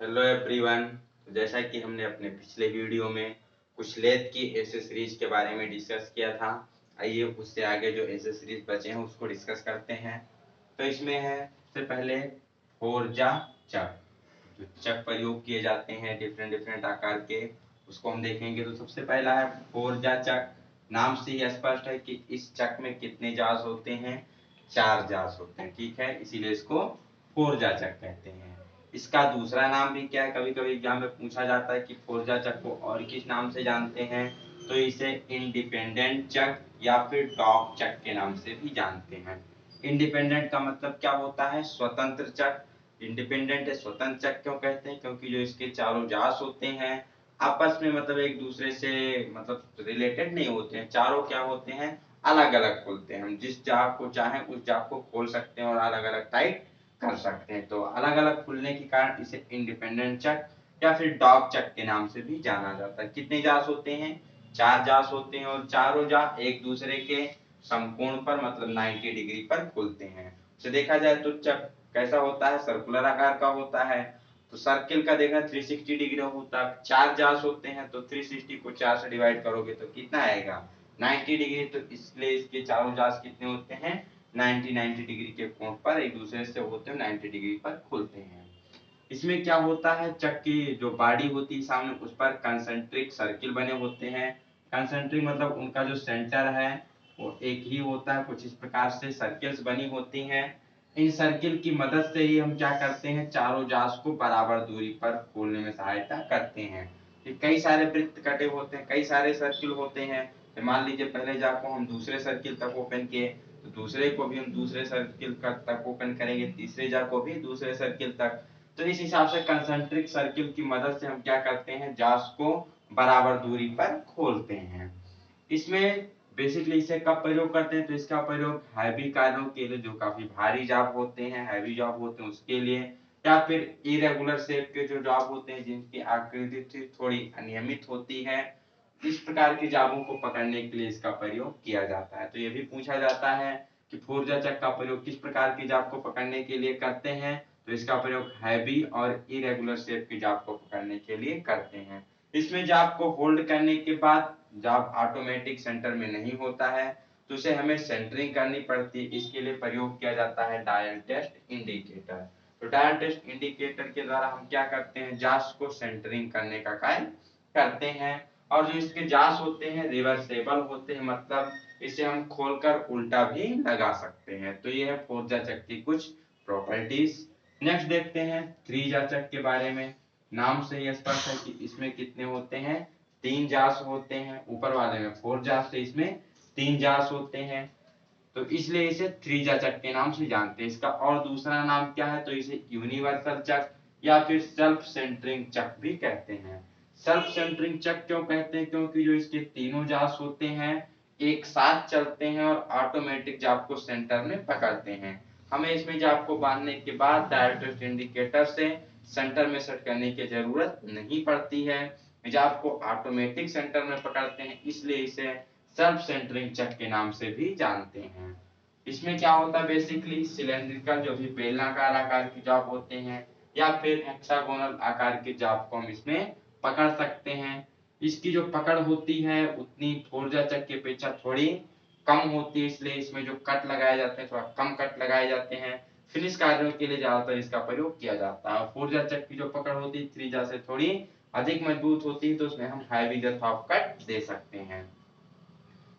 Hello everyone. तो जैसा कि हमने अपने पिछले वीडियो में कुछ लेथ की एसेसरीज के बारे में डिस्कस किया था, आइए उससे आगे जो एसेसरीज बचे हैं उसको डिस्कस करते हैं। तो इसमें है सबसे पहले फोर्जा चक। जो चक प्रयोग किए जाते हैं डिफरेंट डिफरेंट आकार के, उसको हम देखेंगे। तो सबसे पहला है फोर्जा चक। नाम से ही स्पष्ट है कि इस चक में कितने जास होते हैं, 4 जास होते हैं। ठीक है, इसीलिए इसको फोर्जा चक कहते हैं। इसका दूसरा नाम भी क्या है, कभी कभी एग्जाम में पूछा जाता है कि फोर्जा चक को और किस नाम से जानते हैं। तो इसे इंडिपेंडेंट चक या फिर डॉग चक के नाम से भी जानते हैं। इंडिपेंडेंट का मतलब क्या होता है, स्वतंत्र चक। इंडिपेंडेंट है स्वतंत्र चक क्यों कहते हैं, क्योंकि जो इसके चारों जास होते हैं आपस में मतलब एक दूसरे से मतलब रिलेटेड नहीं होते हैं। चारों क्या होते हैं, अलग अलग खुलते हैं। हम जिस जाग को चाहें उस जाग को खोल सकते हैं और अलग अलग टाइप कर सकते हैं। तो अलग अलग खुलने के कारण इसे इंडिपेंडेंट चक या फिर डॉग चक के नाम से भी जाना जाता है। कितने जास होते हैं, 4 जास होते हैं और चारों जास एक दूसरे के समकोण पर मतलब 90 डिग्री पर खुलते हैं। उसे देखा जाए तो चक कैसा होता है, सर्कुलर आकार का होता है। तो सर्किल का देखा 360 डिग्री होता है। 4 जास होते हैं तो 360 को 4 से डिवाइड करोगे तो कितना आएगा, 90 डिग्री। तो इसलिए इसके चारों जास कितने होते हैं, 90 डिग्री के कोण पर एक दूसरे से होते हैं 90 डिग्री पर खुलते हैं। इसमें क्या होता है, चक की जो बॉडी होती है सामने उस पर कंसेंट्रिक सर्किल बने होते हैं। कंसेंट्रिक मतलब उनका जो सेंटर है वो एक ही होता है। कुछ इस प्रकार से सर्किल्स बनी होती हैं। इन सर्किल की मदद से ही हम क्या करते हैं, चारों जास को बराबर दूरी पर खोलने में सहायता करते हैं। कई सारे वृत्त कटे होते हैं, कई सारे सर्किल होते हैं। मान लीजिए पहले जा को हम दूसरे सर्किल तक ओपन किए तो दूसरे को भी हम दूसरे सर्किल तक ओपन करेंगे, तीसरे जा को भी दूसरे सर्किल तक। तो इस हिसाब से कंसेंट्रिक सर्किल की मदद से हम क्या करते हैं, जास को बराबर दूरी पर खोलते हैं। इसमें बेसिकली इसे कब प्रयोग करते हैं, तो इसका प्रयोग हैवी कार्यों के लिए, जो काफी भारी जॉब होते हैं, हैवी जॉब होते हैं उसके लिए, या फिर इरेगुलर शेप के जो जॉब होते हैं जिनकी आकृति थोड़ी अनियमित होती है, इस प्रकार की जाबों को पकड़ने के लिए इसका प्रयोग किया जाता है। तो ये भी पूछा जाता है कि फोर्जा चक का प्रयोग किस प्रकार की जाब को पकड़ने के लिए करते हैं। तो इसका प्रयोग हैवी और इरेगुलर शेप की जाब को पकड़ने के लिए करते हैं। इसमें जाब को होल्ड करने के बाद जाब ऑटोमेटिक सेंटर में नहीं होता है, तो उसे हमें सेंटरिंग करनी पड़ती है। इसके लिए प्रयोग किया जाता है डायल टेस्ट इंडिकेटर। तो डायल टेस्ट इंडिकेटर के द्वारा हम क्या करते हैं, जास को सेंटरिंग करने का कार्य करते हैं। और जो इसके जास होते हैं रिवर्सेबल होते हैं, मतलब इसे हम खोलकर उल्टा भी लगा सकते हैं। तो ये है फोर्जा चक की कुछ प्रॉपर्टीज। नेक्स्ट देखते हैं थ्री-जा चक के बारे में। नाम से ही स्पष्ट है कि इसमें कितने होते हैं, 3 जास होते हैं। ऊपर वाले में 4 जास थे, इसमें 3 जास होते हैं। तो इसलिए इसे थ्री-जा चक के नाम से जानते हैं। इसका और दूसरा नाम क्या है, तो इसे यूनिवर्सल चक या फिर सेल्फ सेंटरिंग चक भी कहते हैं। सेल्फ सेंटरिंग चक क्यों कहते हैं, क्योंकि जो इसके तीनों जास होते हैं एक साथ चलते हैं और ऑटोमेटिक जाप को सेंटर में पकड़ते हैं। हमें इसमें जाप को बांधने के बाद डायरेक्ट इंडिकेटर से सेंटर में सेट करने की जरूरत नहीं पड़ती है। जाप को ऑटोमेटिक सेंटर में पकड़ते हैं, इसलिए इसे सेल्फ सेंटरिंग चक के नाम से भी जानते हैं। इसमें क्या होता है, बेसिकली सिलेंड्रिकल जो भी बेलनाकार आकार की जाप होते हैं या फिर हेक्सागोनल आकार के जाप को हम इसमें पकड़ सकते हैं। इसकी जो पकड़ होती है उतनी फोर्जा चक की अपेक्षा थोड़ी कम होती है, इसलिए इसमें जो कट लगाए जाते हैं थोड़ा कम कट लगाए जाते हैं। फिनिश कार्यों के लिए ज्यादातर इसका प्रयोग किया जाता है। फोर्जा चक की जो पकड़ होती है थ्री-जा से थोड़ी अधिक मजबूत होती है, तो उसमें हम हैवी डेप्थ ऑफ कट दे सकते हैं।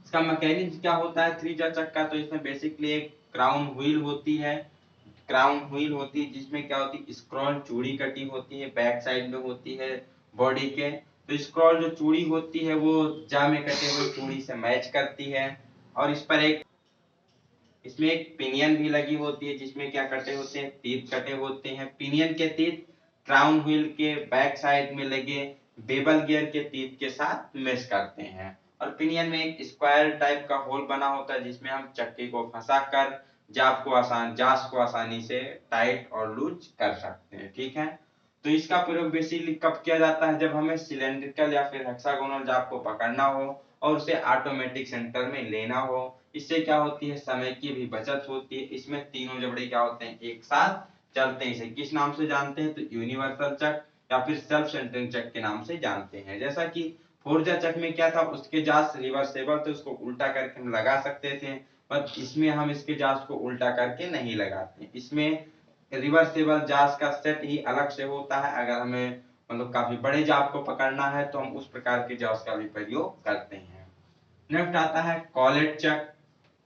इसका मैकेनिज्म क्या होता है थ्री-जा चक का, तो इसमें बेसिकली एक क्राउन व्हील होती है। क्राउन व्हील होती है जिसमें क्या होती है, स्क्रॉल चूड़ी कटी होती है, बैक साइड में होती है बॉडी के। तो स्क्रॉल जो चूड़ी होती है वो जा में कटे हुए चूड़ी से मैच करती है। और इस पर एक इसमें एक पिनियन भी लगी होती है जिसमें क्या कटे होते हैं, तीत कटे होते हैं। पिनियन के तीत क्राउन व्हील के बैक साइड में लगे बेबल गियर के तीत के साथ मैच करते हैं। और पिनियन में एक स्क्वायर टाइप का होल बना होता है जिसमें हम चक्के को फंसाकर जास को आसानी से टाइट और लूज कर सकते हैं। ठीक है, तो इसका प्रयोग बेसिकली कब किया जाता है, जब हमें सिलेंड्रिकल या फिर हेक्सागोनल जाप को पकड़ना हो और उसे ऑटोमेटिक सेंटर में लेना हो। इससे क्या होती है, समय की भी बचत होती है। इसमें तीनों जबड़े क्या होते हैं, एक साथ चलते हैं। इसे किस नाम से जानते हैं, तो यूनिवर्सल चक या फिर सेल्फ सेंटरिंग चक के नाम से जानते हैं। जैसा कि फोर्जा चक में क्या था, उसके जास रिवर्सेबल थे, उसको उल्टा करके हम लगा सकते थे, पर इसमें हम इसके जास को उल्टा करके नहीं लगाते। इसमें रिवर्सेबल जास का सेट ही अलग से होता है। अगर हमें मतलब काफी बड़े जाप को पकड़ना है तो हम उस प्रकार के जास का भी प्रयोग करते हैं। नेक्स्ट आता है कॉलेट चक।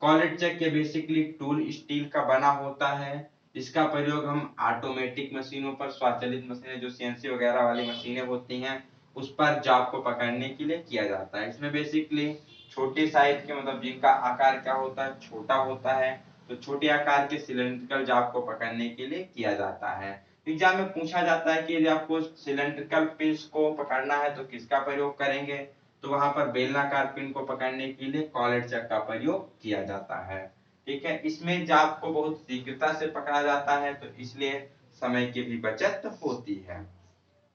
कॉलेट चक ये बेसिकली टूल स्टील का बना होता है। इसका प्रयोग हम ऑटोमेटिक मशीनों पर, स्वचालित मशीनें जो सीएनसी वगैरह वाली मशीनें होती हैं उस पर जाप को पकड़ने के लिए किया जाता है। इसमें बेसिकली छोटे साइज के, मतलब जिनका आकार क्या होता है, छोटा होता है, तो छोटे आकार के सिलेंड्रिकल जाप को पकड़ने के लिए किया जाता है। एग्जाम में पूछा जाता है कि यदि आपको सिलेंड्रिकल पिंस को पकड़ना है तो किसका प्रयोग करेंगे, तो वहां पर बेलनाकार पिन को पकड़ने के लिए कॉलेट चक का प्रयोग किया जाता है। ठीक है, इसमें जाप को बहुत शीघ्रता से पकड़ा जाता है, तो इसलिए समय की भी बचत होती है।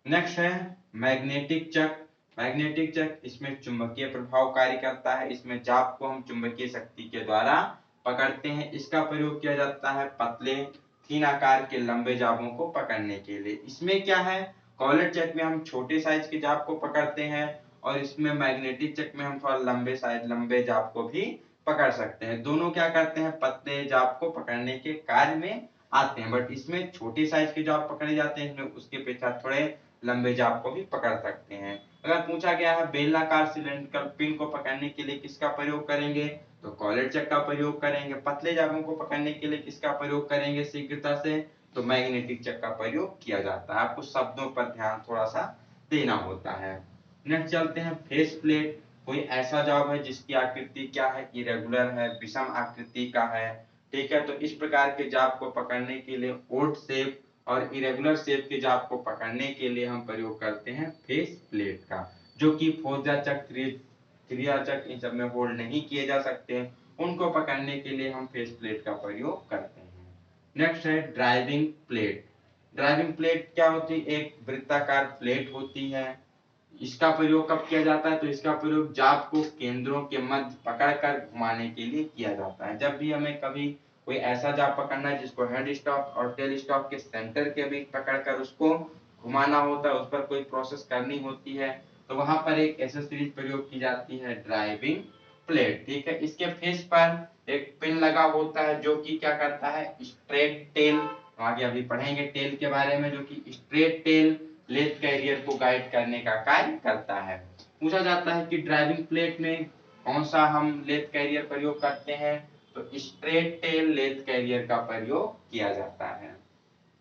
नेक्स्ट है मैग्नेटिक चक। मैग्नेटिक चक, इसमें चुंबकीय प्रभाव कार्य करता है। इसमें जाप को हम चुंबकीय शक्ति के द्वारा पकड़ते हैं। इसका प्रयोग किया जाता है पतले थीन आकार के लंबे जापों को पकड़ने के लिए। इसमें क्या है, कॉलेट चक में हम छोटे साइज के जाप को पकड़ते हैं और इसमें मैग्नेटिक चक में हम थोड़ा लंबे साइज लंबे जाप को भी पकड़ सकते हैं। दोनों क्या करते हैं, पतले जाप को पकड़ने के कार्य में आते हैं, बट इसमें छोटे साइज के जाप पकड़े जाते हैं, इसमें उसके अपेक्षा थोड़े लंबे जाप को भी पकड़ सकते हैं। अगर पूछा गया है बेलनाकार सिलेंड्रिकल पिन को पकड़ने के लिए किसका प्रयोग करेंगे, तो कॉलेट चक का प्रयोग करेंगे। पतले जापों को पकड़ने के लिए किसका प्रयोग करेंगे शीघ्रता से, तो मैग्नेटिक चक का प्रयोग किया जाता है। आपको शब्दों पर ध्यान थोड़ा सा देना होता है। नेक्स्ट चलते हैं फेस प्लेट। कोई ऐसा जाप है जिसकी आकृति क्या है, इरेगुलर है, विषम आकृति का है। ठीक है, तो इस प्रकार के जाप को पकड़ने के लिए ओड शेप और इरेगुलर शेप के जाप को पकड़ने के लिए हम प्रयोग करते हैं फेस प्लेट का, जो कि फोर्जा चक, त्रिज्या चक इन सब में होल्ड नहीं किए जा सकते। उनको पकड़ने के लिए हम फेस प्लेट का प्रयोग करते हैं। नेक्स्ट है ड्राइविंग प्लेट। ड्राइविंग प्लेट क्या होती है, एक वृत्ताकार प्लेट होती है। इसका प्रयोग कब किया जाता है, तो इसका प्रयोग जाप को केंद्रों के मध्य पकड़कर घुमाने के लिए किया जाता है। जब भी हमें कभी कोई ऐसा जाप पकड़ना है जिसको हेड स्टॉक और टेल स्टॉक के सेंटर के बीच पकड़कर उसको घुमाना होता है, उस पर कोई प्रोसेस करनी होती है, तो वहां पर एक एक्सेसरीज प्रयोग की जाती है, ड्राइविंग प्लेट। ठीक है, इसके फेस पर एक पिन लगा होता है जो कि क्या करता है, स्ट्रेट टेल, आगे अभी पढ़ेंगे टेल के बारे में, जो कि स्ट्रेट टेल लेथ कैरियर को गाइड करने का कार्य करता है। पूछा जाता है कि ड्राइविंग प्लेट में कौन सा हम लेथ कैरियर प्रयोग करते हैं, तो स्ट्रेट टेल लेथ कैरियर का प्रयोग किया जाता है।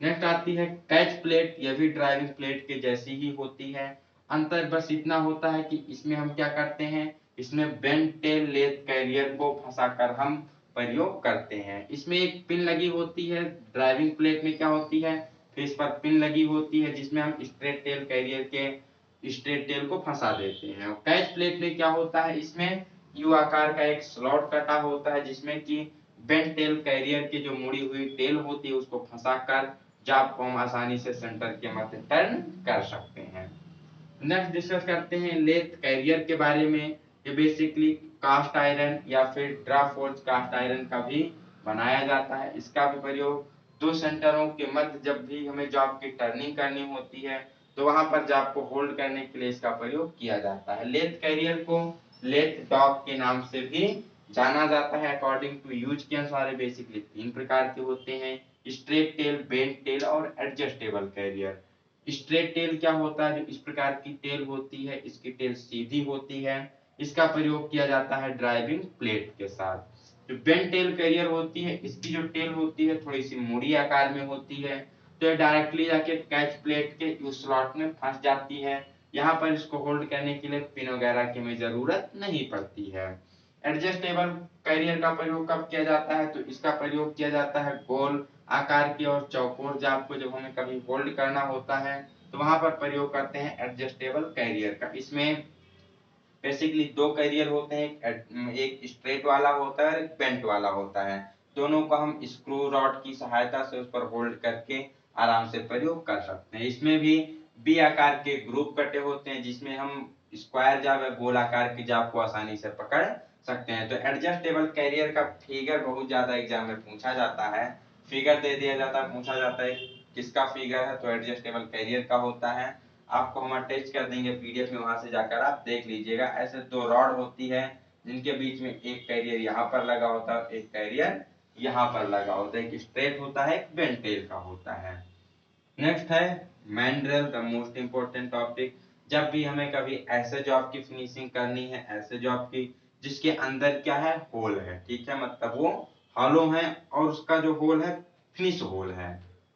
नेक्स्ट आती है कैच प्लेट। यह भी ड्राइविंग प्लेट के जैसी ही होती है। अंतर बस इतना होता है कि इसमें हम क्या करते हैं, इसमें बेंड टेल लेथ कैरियर को फंसाकर हम प्रयोग करते हैं। इसमें एक पिन लगी होती है। ड्राइविंग प्लेट में क्या होती है, फेस पर पिन लगी होती है जिसमें हम स्ट्रेट टेल कैरियर के स्ट्रेट टेल को फंसा देते हैं। और कैच प्लेट में क्या होता है, इसमें यू आकार का एक स्लॉट कटा होता है जिसमें कि बेंड टेल कैरियर की जो मुड़ी हुई टेल होती है उसको फंसाकर जाप को हम आसानी से सेंटर के मध्य टर्न कर सकते हैं। नेक्स्ट डिस्कस करते हैं लेथ कैरियर के बारे में। ये बेसिकली कास्ट आयरन या फिर ड्रा फोर्ज कास्ट आयरन का भी बनाया जाता है। इसका भी प्रयोग दो सेंटरों के मध्य जब भी हमें जाप की टर्निंग करनी होती है तो वहां पर जाप को होल्ड करने के लिए इसका प्रयोग किया जाता है। लेथ कैरियर को लेथ डॉग के नाम से भी जाना जाता है। अकॉर्डिंग टू यूज के अनुसार बेसिकली तीन प्रकार के होते हैं, स्ट्रेट टेल, बेंड टेल और एडजस्टेबल कैरियर। स्ट्रेट टेल क्या होता है, जो इस प्रकार की टेल होती है, इसकी टेल सीधी होती है। इसका प्रयोग किया जाता है ड्राइविंग प्लेट के साथ। जो बेंड टेल कैरियर होती है, इसकी जो टेल होती है थोड़ी सी मुड़ी आकार में होती है, तो ये डायरेक्टली जाके कैच प्लेट के उस स्लॉट में फंस जाती है। यहाँ पर इसको होल्ड करने के लिए पिन वगैरह की हमें जरूरत नहीं पड़ती है। एडजस्टेबल कैरियर का प्रयोग कब किया जाता है, तो इसका प्रयोग किया जाता है गोल आकार की और चौकोर जाप को जब हमें कभी होल्ड करना होता है तो वहां पर प्रयोग करते हैं एडजस्टेबल कैरियर का। इसमें बेसिकली दो कैरियर होते हैं, एक स्ट्रेट वाला होता है और एक बेंट वाला होता है। दोनों को हम स्क्रू रॉड की सहायता से उस पर होल्ड करके आराम से प्रयोग कर सकते हैं। इसमें भी बी आकार के ग्रुप कटे होते हैं जिसमें हम स्क्वायर जाप या गोल आकार की जाप को आसानी से पकड़ सकते हैं। तो एडजस्टेबल कैरियर का फिगर बहुत ज्यादा एग्जाम में पूछा जाता है। फिगर दे दिया जाता है, पूछा जाता है किसका फिगर है, तो एडजस्टेबल कैरियर का होता है। आपको हम अटैच कर देंगे पीडीएफ में, वहां से जाकर आप देख लीजिएगा। ऐसे 2 रॉड होती है जिनके बीच में एक कैरियर यहाँ पर लगा होता है, एक कैरियर यहाँ पर लगा होता है, एक स्ट्रेट होता है, एक बेंड टेल का होता है। नेक्स्ट है mandrel, the most important topic. जब भी हमें कभी ऐसे जॉब की फिनिशिंग करनी है, ऐसे जॉब की जिसके अंदर क्या है, होल है, ठीक है, मतलब वो हॉलो है और उसका जो होल है फिनिश होल है।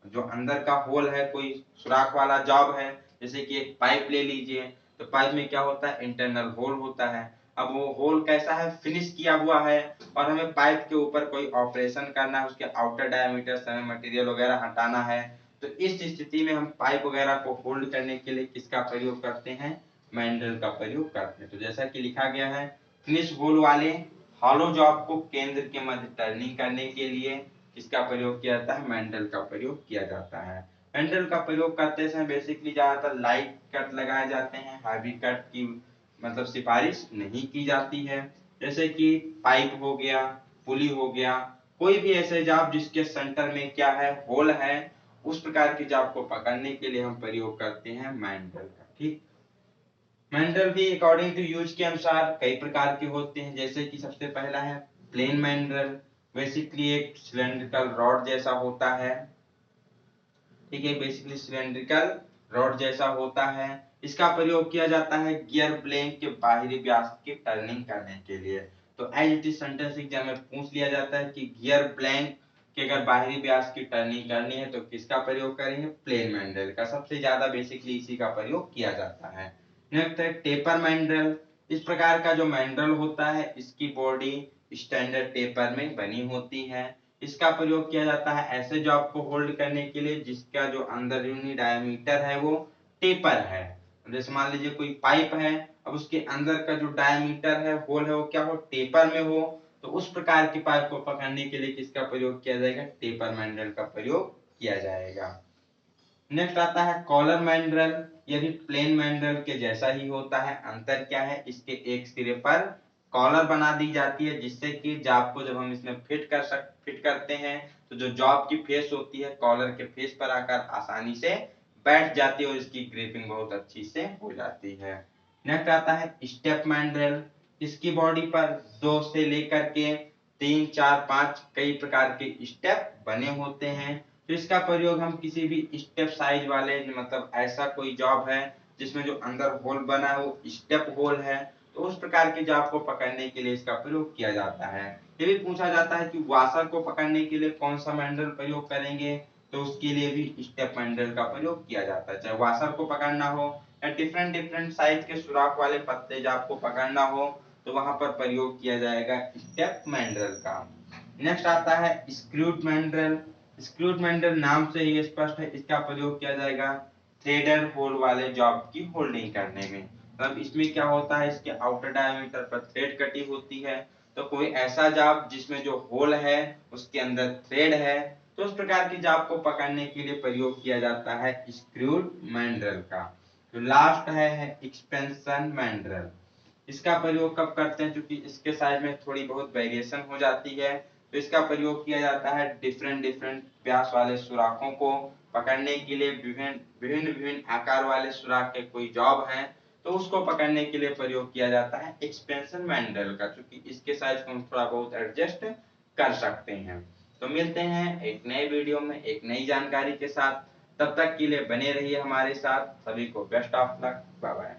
जो अंदर का होल है, कोई सुराख वाला जॉब है, जैसे कि एक पाइप ले लीजिए, तो पाइप में क्या होता है, इंटरनल होल होता है। अब वो होल कैसा है, फिनिश किया हुआ है, और हमें पाइप के ऊपर कोई ऑपरेशन करना है, उसके आउटर डायमीटर से हमें मटेरियल वगैरह हटाना है। तो इस स्थिति में हम पाइप वगैरह को होल्ड करने के लिए किसका प्रयोग करते हैं, मैंड्रेल का प्रयोग करते हैं। तो जैसा कि लिखा गया है, फिनिश होल वाले हॉलो जॉब को केंद्र के मध्य टर्निंग करने के लिए किसका प्रयोग किया जाता है, मैंड्रेल का प्रयोग किया जाता है। मैंड्रेल का प्रयोग करते समय बेसिकली ज्यादातर लाइट कट लगाए जाते हैं, हैवी कट की मतलब सिफारिश नहीं की जाती है। जैसे कि पाइप हो गया, पुली हो गया, कोई भी ऐसे जॉब जिसके सेंटर में क्या है, होल है, उस प्रकार की जॉब को पकड़ने के लिए हम प्रयोग करते हैं मैंड्रेल का। ठीक, मैंड्रेल भी अकॉर्डिंग टू यूज के अनुसार कई प्रकार के होते हैं। जैसे कि सबसे पहला है प्लेन मैंड्रेल, बेसिकली एक सिलेंड्रिकल रॉड जैसा होता है, ठीक है, बेसिकली सिलेंड्रिकल रॉड जैसा होता है। इसका प्रयोग किया जाता है गियर ब्लैंक के बाहरी व्यास की टर्निंग करने के लिए। तो as it is sentence exam में पूछ लिया जाता है कि गियर ब्लैंक के अगर बाहरी व्यास की टर्निंग करनी है तो किसका प्रयोग करेंगे, प्लेन मैंड्रेल का। सबसे ज्यादा बेसिकली इसी का प्रयोग किया जाता है। नेक्स्ट है टेपर मैंड्रेल। इस प्रकार का जो मैंड्रेल होता है, इसकी बॉडी स्टैंडर्ड टेपर में बनी होती है। इसका प्रयोग किया जाता है ऐसे जॉब को होल्ड करने के लिए जिसका जो अंदरूनी डायमीटर है वो टेपर है। जैसे मान लीजिए कोई पाइप है, अब उसके अंदर का जो डायमीटर है, होल है, वो क्या हो, टेपर में हो, तो उस प्रकार की पाइप को पकड़ने के लिए किसका प्रयोग किया जाएगा, टेपर मैंड्रेल का प्रयोग किया जाएगा। नेक्स्ट आता है कॉलर मैंड्रेल। यह भी प्लेन मैंड्रेल के जैसा ही होता है। अंतर क्या है, इसके एक सिरे पर कॉलर बना दी जाती है, जिससे कि जॉब को जब हम इसमें फिट करते हैं तो जो जॉब की फेस होती है कॉलर के फेस पर आकर आसानी से बैठ जाती है और इसकी ग्रिपिंग बहुत अच्छी से हो जाती है। नेक्स्ट आता है स्टेप मैंड्रेल। इसकी बॉडी पर 2 से लेकर के 3, 4, 5 कई प्रकार के स्टेप बने होते हैं। तो इसका प्रयोग हम किसी भी स्टेप साइज वाले, मतलब ऐसा कोई जॉब है जिसमें जो अंदर होल बना है वो स्टेप होल है, तो उस प्रकार की जॉब को पकड़ने के लिए इसका प्रयोग किया जाता है। ये भी पूछा जाता है कि वॉशर को पकड़ने के लिए कौन सा मैंड्रेल प्रयोग करेंगे, तो उसके लिए भी स्टेप मैंड्रेल का प्रयोग किया जाता है। चाहे वॉशर को पकड़ना हो या डिफरेंट डिफरेंट साइज के सुराख वाले पत्ते जॉब को पकड़ना हो, तो वहां पर प्रयोग किया जाएगा स्टेप मैंड्रेल का। नेक्स्ट आता है स्क्रूड मैंड्रेल। स्क्रूड मैंड्रेल नाम से ही स्पष्ट है, इसका प्रयोग किया जाएगा थ्रेडर होल वाले जॉब की होल्डिंग करने में। मतलब इसमें क्या होता है, इसके आउटर डायमीटर पर थ्रेड कटी होती है, तो कोई ऐसा जॉब जिसमें जो होल है उसके अंदर थ्रेड है, तो उस प्रकार की जॉब को पकड़ने के लिए प्रयोग किया जाता है स्क्रूड मैंड्रेल का। तो लास्ट है एक्सपेंशन मैंड्रेल। इसका प्रयोग कब करते हैं, क्योंकि इसके साइज में थोड़ी बहुत वेरिएशन हो जाती है, तो इसका प्रयोग किया जाता है डिफरेंट डिफरेंट व्यास वाले सुराखों को पकड़ने के लिए। विभिन्न विभिन्न विभिन्न आकार वाले सुराख के कोई जॉब है तो उसको पकड़ने के लिए प्रयोग किया जाता है एक्सपेंशन मैंड्रेल का, क्योंकि इसके साइज को हम थोड़ा बहुत एडजस्ट कर सकते हैं। तो मिलते हैं एक नए वीडियो में एक नई जानकारी के साथ। तब तक के लिए बने रहिए हमारे साथ। सभी को best of luck, bye bye.